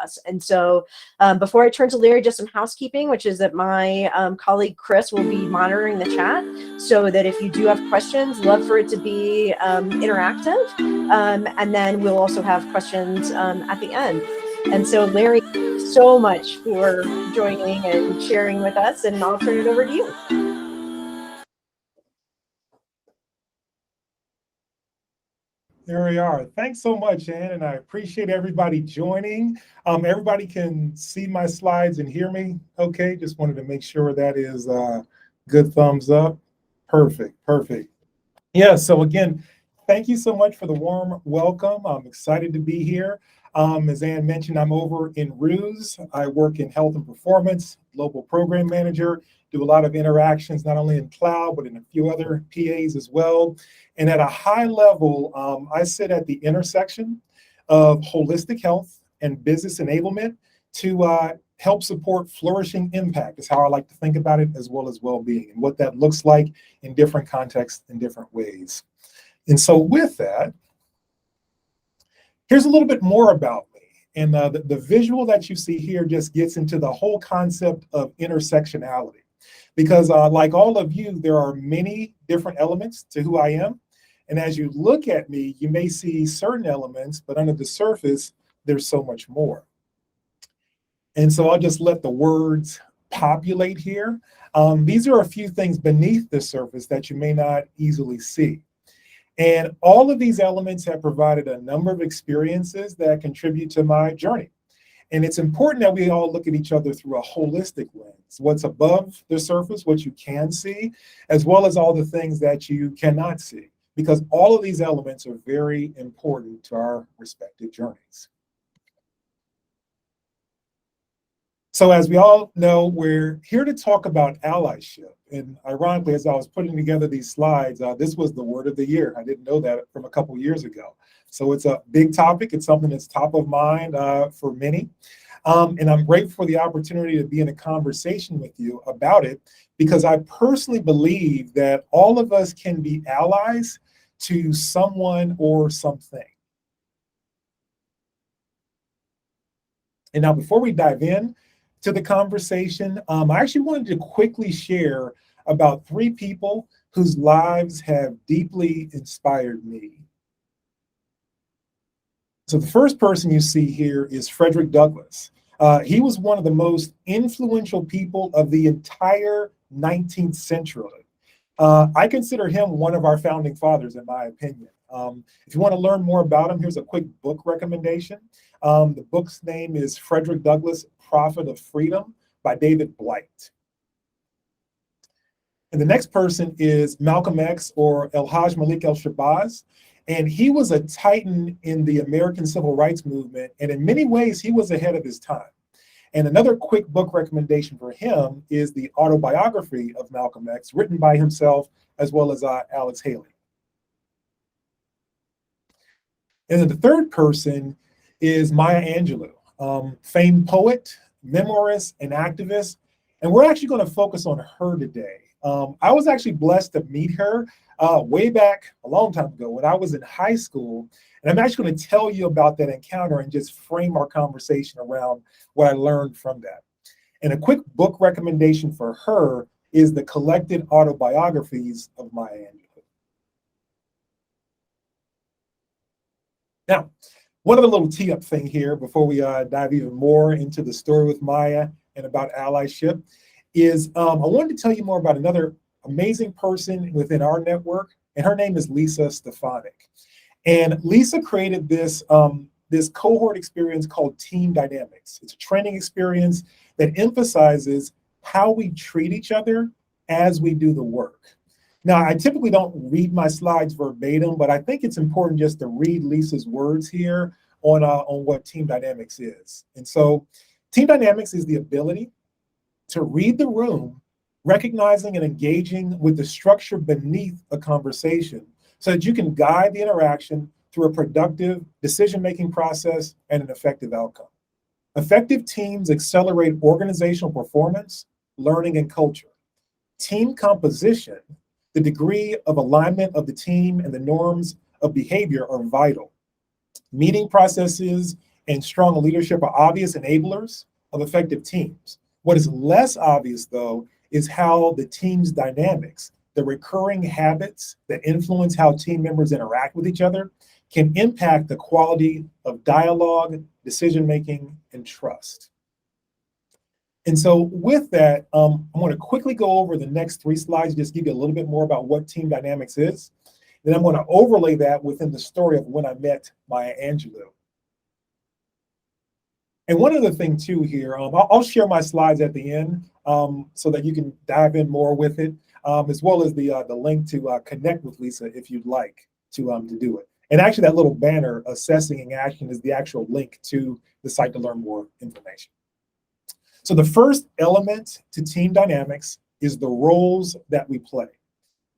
us. And so before I turn to Larry, just some housekeeping, which is that my colleague Chris will be monitoring the chat, so that if you do have questions, love for it to be interactive. And then we'll also have questions at the end. And so Larry, thank you so much for joining and sharing with us, and I'll turn it over to you. There we are. Thanks so much, Ann, and I appreciate everybody joining. Everybody can see my slides and hear me okay? Just wanted to make sure that is good thumbs up. Perfect, perfect. Yeah, so again, thank you so much for the warm welcome. I'm excited to be here. As Ann mentioned, I'm over in Ruse. I work in health and performance, global program manager, do a lot of interactions, not only in cloud, but in a few other PAs as well. And at a high level, I sit at the intersection of holistic health and business enablement to help support flourishing impact is how I like to think about it, as well as well-being and what that looks like in different contexts in different ways. And so with that, here's a little bit more about me. And the visual that you see here just gets into the whole concept of intersectionality. Because like all of you, there are many different elements to who I am. And as you look at me, you may see certain elements, but under the surface, there's so much more. And so I'll just let the words populate here. These are a few things beneath the surface that you may not easily see. And all of these elements have provided a number of experiences that contribute to my journey. And it's important that we all look at each other through a holistic lens, what's above the surface, what you can see, as well as all the things that you cannot see, because all of these elements are very important to our respective journeys. So as we all know, we're here to talk about allyship. And ironically, as I was putting together these slides, this was the word of the year. I didn't know that from a couple years ago. So it's a big topic. It's something that's top of mind for many. And I'm grateful for the opportunity to be in a conversation with you about it, because I personally believe that all of us can be allies to someone or something. And now before we dive in to the conversation, I actually wanted to quickly share about 3 people whose lives have deeply inspired me. So the first person you see here is Frederick Douglass. He was one of the most influential people of the entire 19th century. I consider him one of our founding fathers, in my opinion. If you want to learn more about him, here's a quick book recommendation. The book's name is Frederick Douglass, Prophet of Freedom by David Blight. And the next person is Malcolm X, or El-Hajj Malik El-Shabazz. And he was a titan in the American Civil Rights Movement. And in many ways, he was ahead of his time. And another quick book recommendation for him is the autobiography of Malcolm X, written by himself, as well as Alex Haley. And then the third person is Maya Angelou, famed poet, memoirist, and activist. And we're actually going to focus on her today. I was actually blessed to meet her way back a long time ago when I was in high school. And I'm actually going to tell you about that encounter and just frame our conversation around what I learned from that. And a quick book recommendation for her is the collected autobiographies of Maya Angelou. Now, one other little tee-up thing here before we dive even more into the story with Maya and about allyship is I wanted to tell you more about another amazing person within our network, and her name is Lisa Stefanik. And Lisa created this, this cohort experience called Team Dynamics. It's a training experience that emphasizes how we treat each other as we do the work. Now, I typically don't read my slides verbatim, but I think it's important just to read Lisa's words here on what Team Dynamics is. And so Team Dynamics is the ability to read the room, recognizing and engaging with the structure beneath a conversation so that you can guide the interaction through a productive decision-making process and an effective outcome. Effective teams accelerate organizational performance, learning, and culture. Team composition, the degree of alignment of the team and the norms of behavior are vital. Meeting processes and strong leadership are obvious enablers of effective teams. What is less obvious, though, is how the team's dynamics, the recurring habits that influence how team members interact with each other, can impact the quality of dialogue, decision-making, and trust. And so with that, I'm going to quickly go over the next 3 slides, just give you a little bit more about what team dynamics is. Then I'm going to overlay that within the story of when I met Maya Angelou. And one other thing too here, I'll share my slides at the end so that you can dive in more with it, as well as the link to connect with Lisa if you'd like to do it. And actually that little banner, Assessing in Action, is the actual link to the site to learn more information. So the first element to team dynamics is the roles that we play.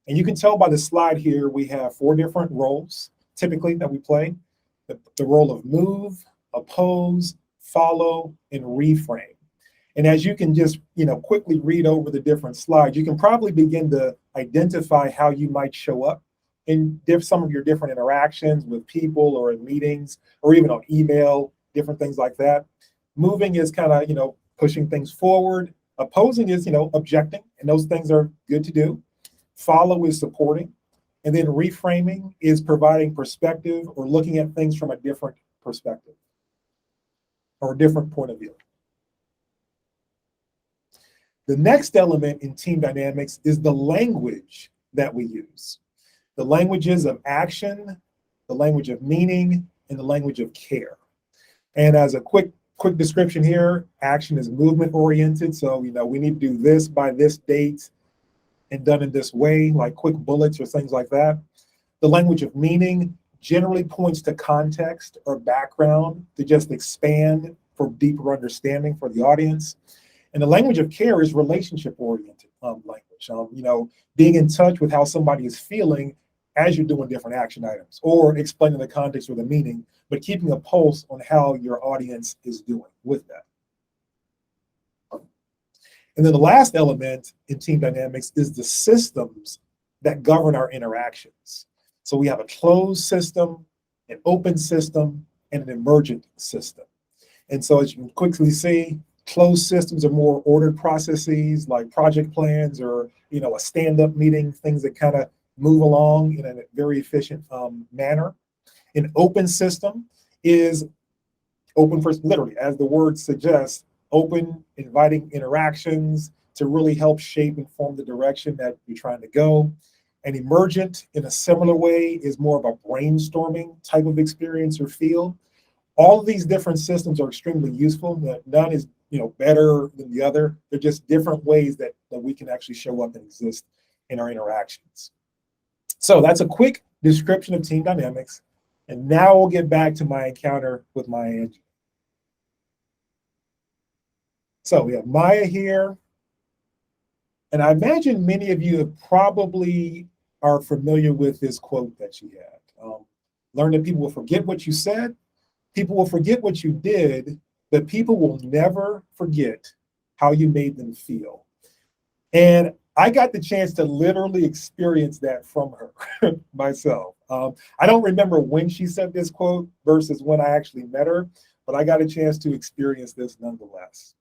And you can tell by the slide here, we have 4 different roles typically that we play. The role of move, oppose, follow, and reframe. And as you can just quickly read over the different slides, you can probably begin to identify how you might show up in some of your different interactions with people or in meetings or even on email, different things like that. Moving is kind of, pushing things forward. Opposing is, objecting, and those things are good to do. Follow is supporting. And then reframing is providing perspective or looking at things from a different perspective or a different point of view. The next element in team dynamics is the language that we use. The languages of action, the language of meaning, and the language of care. And as a quick description here, action is movement oriented. So, we need to do this by this date and done in this way, like quick bullets or things like that. The language of meaning generally points to context or background to just expand for deeper understanding for the audience. And the language of care is relationship oriented language, being in touch with how somebody is feeling as you're doing different action items or explaining the context or the meaning, but keeping a pulse on how your audience is doing with that. And then the last element in team dynamics is the systems that govern our interactions. So we have a closed system, an open system, and an emergent system. And so as you can quickly see, closed systems are more ordered processes like project plans or, a stand-up meeting, things that kind of move along in a very efficient manner. An open system is open for, literally, as the word suggests, open, inviting interactions to really help shape and form the direction that you're trying to go. And emergent, in a similar way, is more of a brainstorming type of experience or feel. All of these different systems are extremely useful. None is better than the other. They're just different ways that we can actually show up and exist in our interactions. So that's a quick description of team dynamics. And now we'll get back to my encounter with Maya Angelou. So we have Maya here. And I imagine many of you probably are familiar with this quote that she had. Learn that people will forget what you said, people will forget what you did, but people will never forget how you made them feel. And I got the chance to literally experience that from her myself. I don't remember when she said this quote versus when I actually met her, but I got a chance to experience this nonetheless.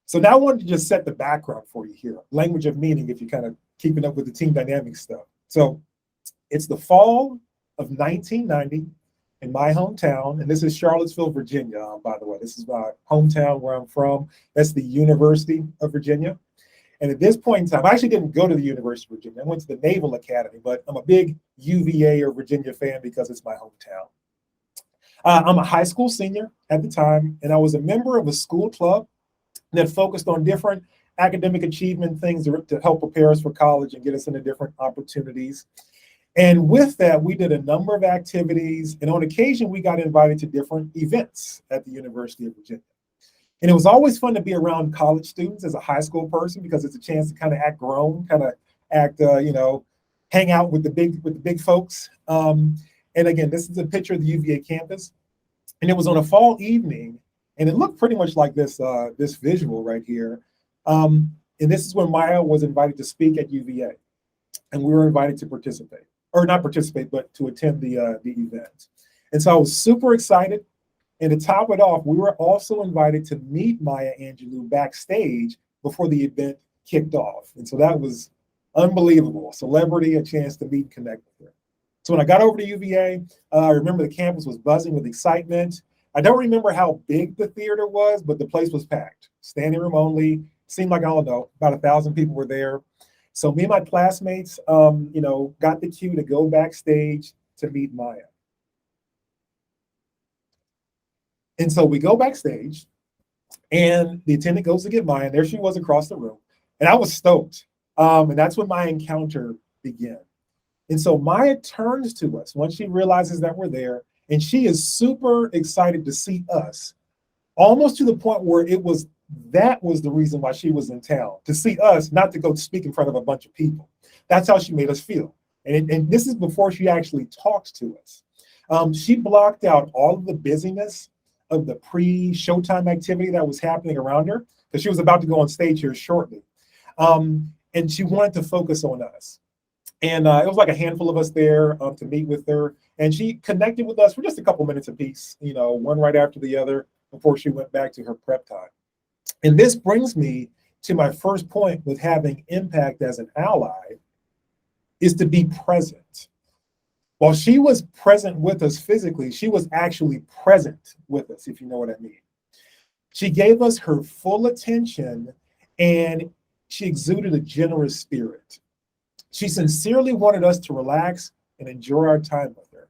So now I wanted to just set the background for you here. Language of meaning, if you're kind of keeping up with the team dynamic stuff. So it's the fall of 1990 in my hometown, and this is Charlottesville, Virginia, by the way. This is my hometown where I'm from. That's the University of Virginia. And at this point in time, I actually didn't go to the University of Virginia. I went to the Naval Academy, but I'm a big UVA or Virginia fan because it's my hometown. I'm a high school senior at the time, and I was a member of a school club that focused on different academic achievement things to help prepare us for college and get us into different opportunities. And with that, we did a number of activities, and on occasion, we got invited to different events at the University of Virginia. And it was always fun to be around college students as a high school person because it's a chance to kind of act grown, kind of act, hang out with the big folks. And again, this is a picture of the UVA campus, and it was on a fall evening, and it looked pretty much like this this visual right here. And this is when Maya was invited to speak at UVA, and we were invited to participate. Or not participate, but to attend the event. And so I was super excited. And to top it off, we were also invited to meet Maya Angelou backstage before the event kicked off. And so that was unbelievable. A celebrity, a chance to meet and connect with her. So when I got over to UVA, I remember the campus was buzzing with excitement. I don't remember how big the theater was, but the place was packed, standing room only. Seemed like, I don't know, about 1,000 people were there. So me and my classmates, got the cue to go backstage to meet Maya. And so we go backstage, and the attendant goes to get Maya, and there she was across the room. And I was stoked. And that's when my encounter began. And so Maya turns to us once she realizes that we're there, and she is super excited to see us, almost to the point where that was the reason why she was in town, to see us, not to go speak in front of a bunch of people. That's how she made us feel. And this is before she actually talked to us. She blocked out all of the busyness of the pre-showtime activity that was happening around her, because she was about to go on stage here shortly. And she wanted to focus on us. And it was like a handful of us there to meet with her. And she connected with us for just a couple minutes apiece, one right after the other, before she went back to her prep time. And this brings me to my first point with having impact as an ally, is to be present. While she was present with us physically, she was actually present with us, if you know what I mean. She gave us her full attention, and she exuded a generous spirit. She sincerely wanted us to relax and enjoy our time with her.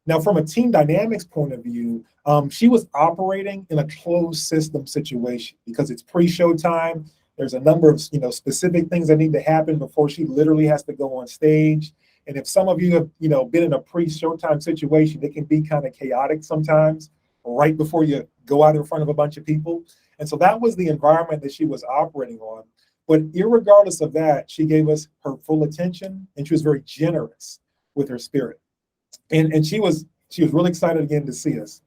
Now, from a team dynamics point of view, she was operating in a closed system situation because it's pre-show time. There's a number of specific things that need to happen before she literally has to go on stage. And if some of you have been in a pre-showtime situation, it can be kind of chaotic sometimes, right before you go out in front of a bunch of people. And so that was the environment that she was operating on. But irregardless of that, she gave us her full attention, and she was very generous with her spirit. And she was really excited again to see us.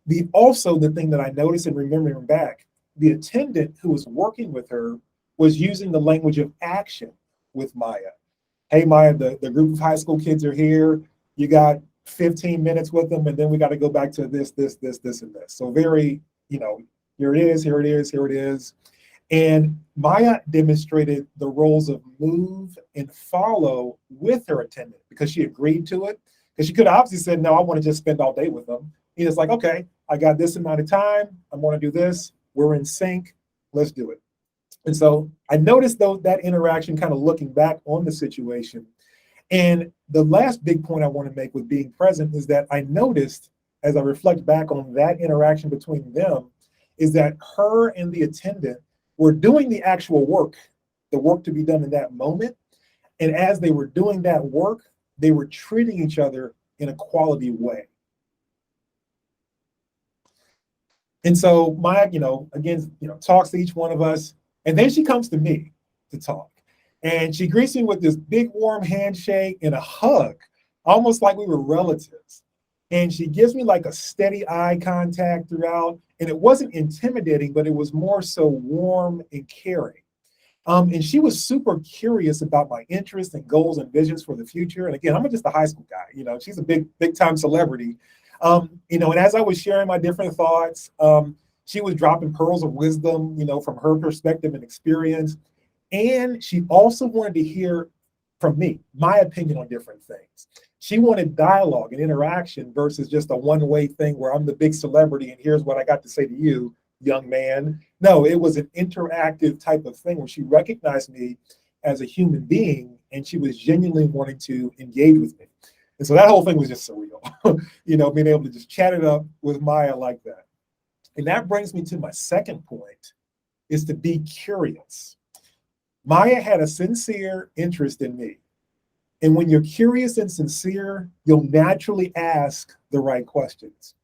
The thing that I noticed and remembering back, the attendant who was working with her was using the language of action with Maya. Hey, Maya, the group of high school kids are here. You got 15 minutes with them, and then we got to go back to this, and this. So very, here it is, here it is, here it is. And Maya demonstrated the roles of move and follow with her attendant because she agreed to it. Because she could have obviously said, no, I want to just spend all day with them. He was like, okay, I got this amount of time. I want to do this. We're in sync. Let's do it. And so I noticed that interaction kind of looking back on the situation. And the last big point I want to make with being present is that I noticed, as I reflect back on that interaction between them, is that her and the attendant were doing the actual work, the work to be done in that moment. And as they were doing that work, they were treating each other in a quality way. And so Maya, again, talks to each one of us. And then she comes to me to talk. And she greets me with this big warm handshake and a hug, almost like we were relatives. And she gives me like a steady eye contact throughout. And it wasn't intimidating, but it was more so warm and caring. And she was super curious about my interests and goals and visions for the future. And again, I'm just a high school guy. She's a big time celebrity. And as I was sharing my different thoughts, she was dropping pearls of wisdom, from her perspective and experience. And she also wanted to hear from me, my opinion on different things. She wanted dialogue and interaction versus just a one-way thing where I'm the big celebrity and here's what I got to say to you, young man. No, it was an interactive type of thing where she recognized me as a human being and she was genuinely wanting to engage with me. And so that whole thing was just surreal, being able to just chat it up with Maya like that. And that brings me to my second point, is to be curious. Maya had a sincere interest in me. And when you're curious and sincere, you'll naturally ask the right questions.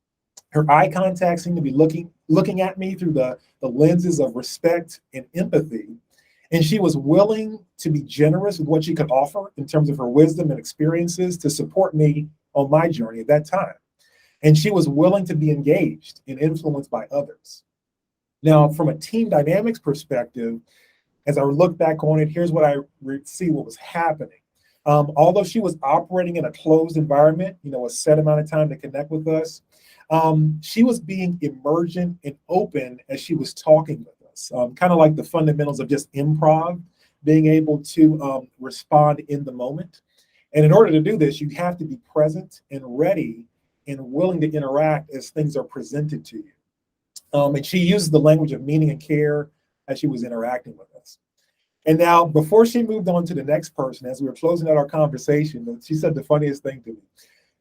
Her eye contact seemed to be looking at me through the lenses of respect and empathy. And she was willing to be generous with what she could offer in terms of her wisdom and experiences to support me on my journey at that time. And she was willing to be engaged and influenced by others. Now, from a team dynamics perspective, as I look back on it, here's what I see what was happening. Although she was operating in a closed environment, a set amount of time to connect with us, she was being emergent and open as she was talking with us, kind of like the fundamentals of just improv, being able to respond in the moment. And in order to do this, you have to be present and ready and willing to interact as things are presented to you. And she used the language of meaning and care as she was interacting with us. And now, before she moved on to the next person, as we were closing out our conversation, she said the funniest thing to me.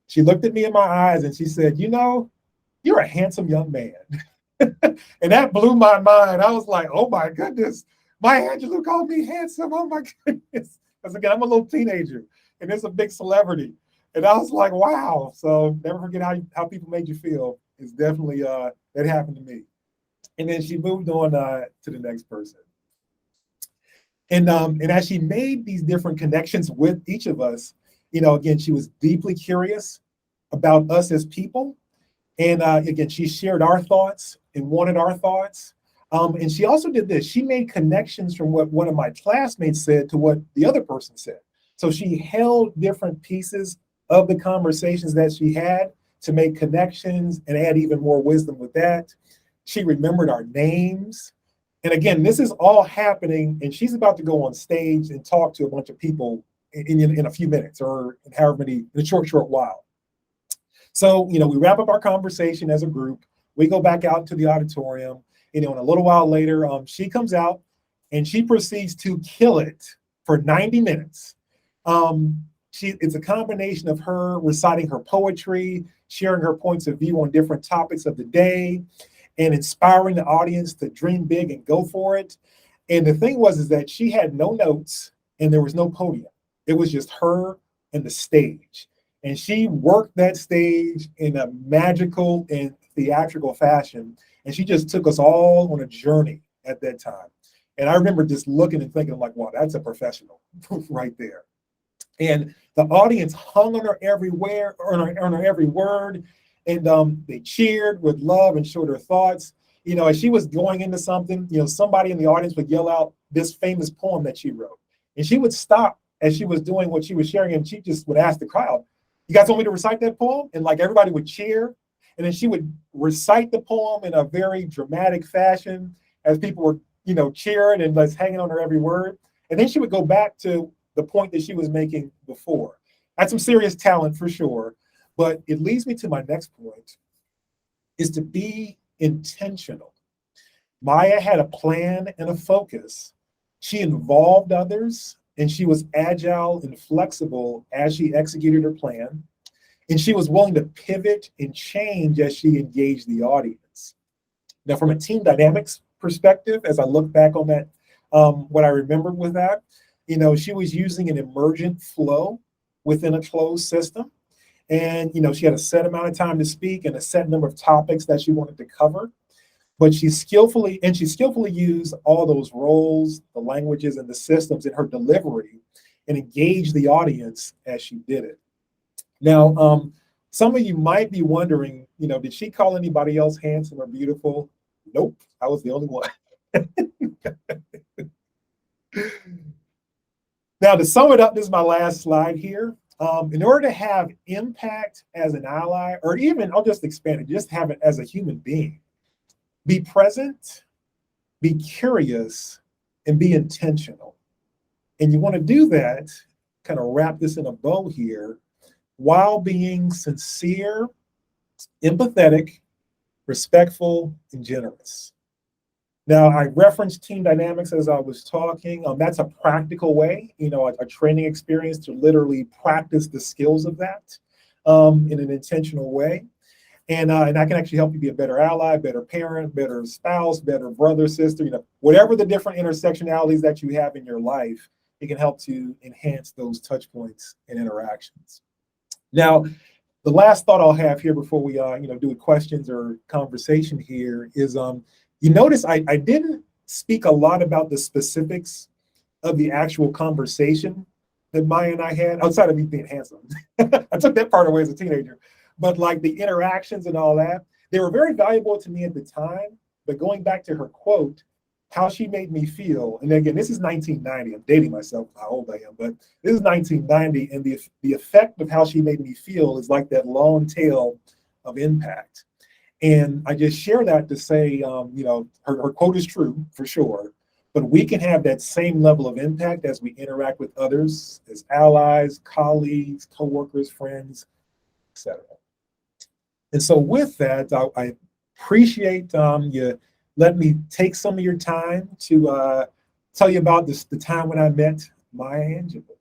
She looked at me in my eyes and she said, you're a handsome young man. And that blew my mind. I was like, oh my goodness, Maya Angelou called me handsome. Oh my goodness. Because again, I'm a little teenager and there's a big celebrity. And I was like, wow. So never forget how people made you feel. It's definitely, that happened to me. And then she moved on to the next person. And as she made these different connections with each of us, again, she was deeply curious about us as people. And again, she shared our thoughts and wanted our thoughts. And she also did this. She made connections from what one of my classmates said to what the other person said. So she held different pieces of the conversations that she had to make connections and add even more wisdom with that. She remembered our names. And again, this is all happening, and she's about to go on stage and talk to a bunch of people in a few minutes or in however many, in a short while. So, we wrap up our conversation as a group. We go back out to the auditorium, and a little while later, she comes out and she proceeds to kill it for 90 minutes. It's a combination of her reciting her poetry, sharing her points of view on different topics of the day, and inspiring the audience to dream big and go for it. And the thing is that she had no notes and there was no podium. It was just her and the stage. And she worked that stage in a magical and theatrical fashion. And she just took us all on a journey at that time. And I remember just looking and thinking, like, wow, that's a professional right there. And the audience hung on her everywhere, on her every word. And they cheered with love and showed her thoughts. As she was going into something, somebody in the audience would yell out this famous poem that she wrote. And she would stop as she was doing what she was sharing, and she just would ask the crowd, you guys want me to recite that poem? And like everybody would cheer. And then she would recite the poem in a very dramatic fashion as people were, cheering and just hanging on her every word. And then she would go back to the point that she was making before. That's some serious talent for sure. But it leads me to my next point, is to be intentional. Maya had a plan and a focus. She involved others, and she was agile and flexible as she executed her plan. And she was willing to pivot and change as she engaged the audience. Now, from a team dynamics perspective, as I look back on that, what I remember with that, she was using an emergent flow within a closed system. And, she had a set amount of time to speak and a set number of topics that she wanted to cover. But she skillfully used all those roles, the languages, and the systems in her delivery and engaged the audience as she did it. Now, some of you might be wondering, did she call anybody else handsome or beautiful? Nope, I was the only one. Now, to sum it up, this is my last slide here. In order to have impact as an ally, or even, I'll just expand it, just have it as a human being, be present, be curious, and be intentional. And you want to do that, kind of wrap this in a bow here, while being sincere, empathetic, respectful, and generous. Now, I referenced team dynamics as I was talking. That's a practical way, a training experience to literally practice the skills of that in an intentional way. And I can actually help you be a better ally, better parent, better spouse, better brother, sister, whatever the different intersectionalities that you have in your life, it can help to enhance those touch points and interactions. Now, the last thought I'll have here before we do questions or conversation here is you notice I didn't speak a lot about the specifics of the actual conversation that Maya and I had, outside of me being handsome. I took that part away as a teenager. But like the interactions and all that, they were very valuable to me at the time. But going back to her quote, how she made me feel. And again, this is 1990. I'm dating myself how old I am, but this is 1990, and the effect of how she made me feel is like that long tail of impact. And I just share that to say, you know, her quote is true for sure, but we can have that same level of impact as we interact with others, as allies, colleagues, coworkers, friends, etc. And so with that, I appreciate you letting me take some of your time to tell you about the time when I met Maya Angelou.